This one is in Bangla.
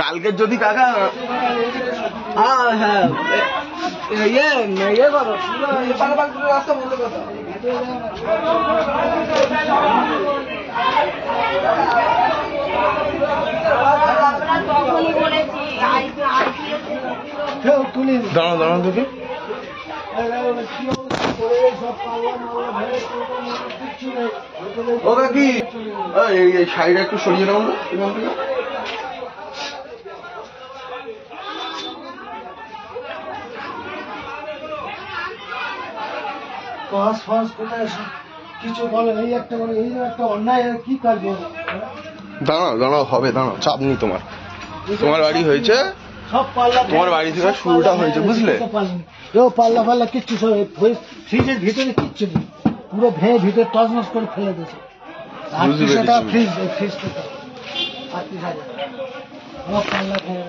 কালকের যদি কাকা হ্যাঁ ইয়ে করো রাস্তা বন্ধ করো। দাঁড়াও দাঁড়াও দেখি ও কাকি এই শাড়িটা একটু সরিয়ে নাও না এখান থেকে। কিছু বলে এই একটা বলে এই একটা অন্যায় কি কাজ। দাঁড়াও দাঁড়াও হবে দাঁড়াও চাপ নেই তোমার। তোমার বাড়ি হয়েছে সব পাল্লা তোমার বাড়ি থেকে শুরুটা হয়েছে বুঝলে। কেউ পাল্লা ফাল্লা কিচ্ছু ফ্রিজের ভিতরে কিচ্ছু নেই পুরো ভেঙে ভিতরে টসমস করে ফেলে দিয়েছে। 38,000 ফ্রিজ ফ্রিজ থেকে 38,000 পাল্লা ভেঙে